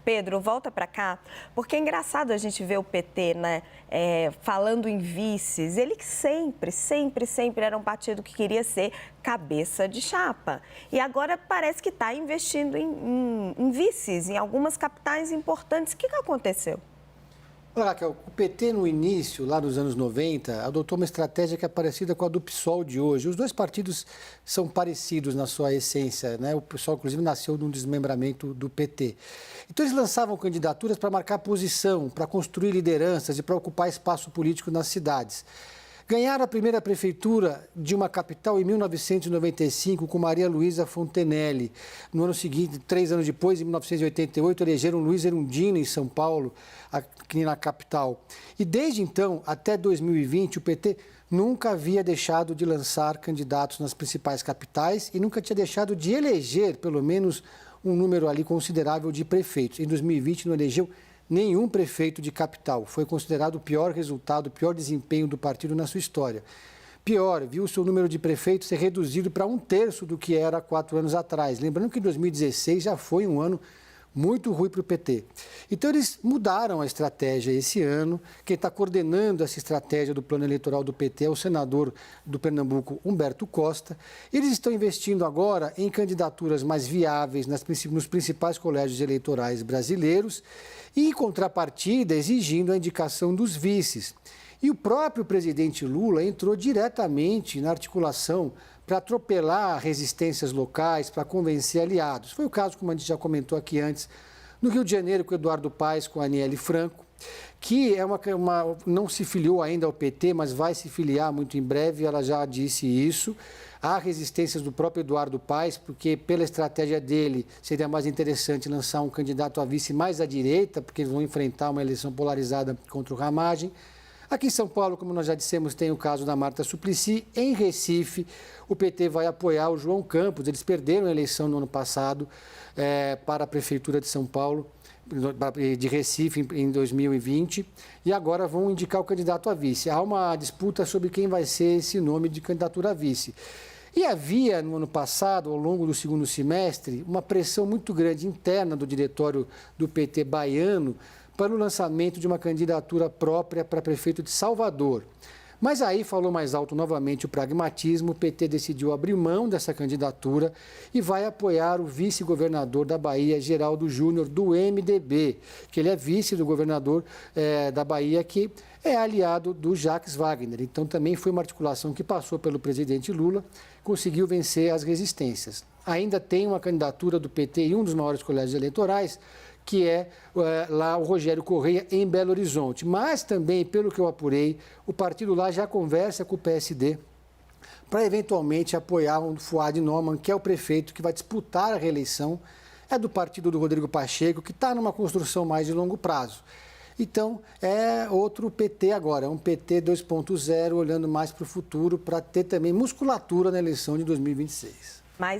Pedro, volta para cá, porque é engraçado a gente ver o PT, né, falando em vices. Ele sempre era um partido que queria ser cabeça de chapa. E agora parece que está investindo em vices, em algumas capitais importantes. O que aconteceu? Olha, Raquel, o PT no início, lá nos anos 90, adotou uma estratégia que é parecida com a do PSOL de hoje. Os dois partidos são parecidos na sua essência, né? O PSOL, inclusive, nasceu de um desmembramento do PT. Então, eles lançavam candidaturas para marcar posição, para construir lideranças e para ocupar espaço político nas cidades. Ganharam a primeira prefeitura de uma capital em 1995 com Maria Luísa Fontenelle. No ano seguinte, 3 anos depois, em 1988, elegeram Luiz Erundina em São Paulo, aqui na capital. E desde então, até 2020, o PT nunca havia deixado de lançar candidatos nas principais capitais e nunca tinha deixado de eleger, pelo menos, um número ali considerável de prefeitos. Em 2020, não elegeu nenhum prefeito de capital. Foi considerado o pior resultado, o pior desempenho do partido na sua história. Pior, viu o seu número de prefeitos ser reduzido para 1/3 do que era 4 anos atrás. Lembrando que 2016 já foi um ano muito ruim para o PT. Então, eles mudaram a estratégia esse ano. Quem está coordenando essa estratégia do plano eleitoral do PT é o senador do Pernambuco, Humberto Costa. Eles estão investindo agora em candidaturas mais viáveis nos principais colégios eleitorais brasileiros e, em contrapartida, exigindo a indicação dos vices. E o próprio presidente Lula entrou diretamente na articulação para atropelar resistências locais, para convencer aliados. Foi o caso, como a gente já comentou aqui antes, no Rio de Janeiro, com o Eduardo Paes, com a Aniele Franco, que não se filiou ainda ao PT, mas vai se filiar muito em breve, ela já disse isso. Há resistências do próprio Eduardo Paes, porque pela estratégia dele seria mais interessante lançar um candidato a vice mais à direita, porque eles vão enfrentar uma eleição polarizada contra o Ramagem. Aqui em São Paulo, como nós já dissemos, tem o caso da Marta Suplicy. Em Recife, o PT vai apoiar o João Campos. Eles perderam a eleição no ano passado para a Prefeitura de São Paulo, de Recife, em 2020. E agora vão indicar o candidato a vice. Há uma disputa sobre quem vai ser esse nome de candidatura a vice. E havia, no ano passado, ao longo do segundo semestre, uma pressão muito grande interna do diretório do PT baiano para o lançamento de uma candidatura própria para prefeito de Salvador. Mas aí falou mais alto novamente o pragmatismo, o PT decidiu abrir mão dessa candidatura e vai apoiar o vice-governador da Bahia, Geraldo Júnior, do MDB, que ele é vice do governador da Bahia, que é aliado do Jacques Wagner. Então também foi uma articulação que passou pelo presidente Lula, conseguiu vencer as resistências. Ainda tem uma candidatura do PT em um dos maiores colégios eleitorais, que é lá o Rogério Correia, em Belo Horizonte. Mas também, pelo que eu apurei, o partido lá já conversa com o PSD para eventualmente apoiar o Fuad Noman, que é o prefeito que vai disputar a reeleição, é do partido do Rodrigo Pacheco, que está numa construção mais de longo prazo. Então, é outro PT agora, é um PT 2.0, olhando mais para o futuro, para ter também musculatura na eleição de 2026. Mas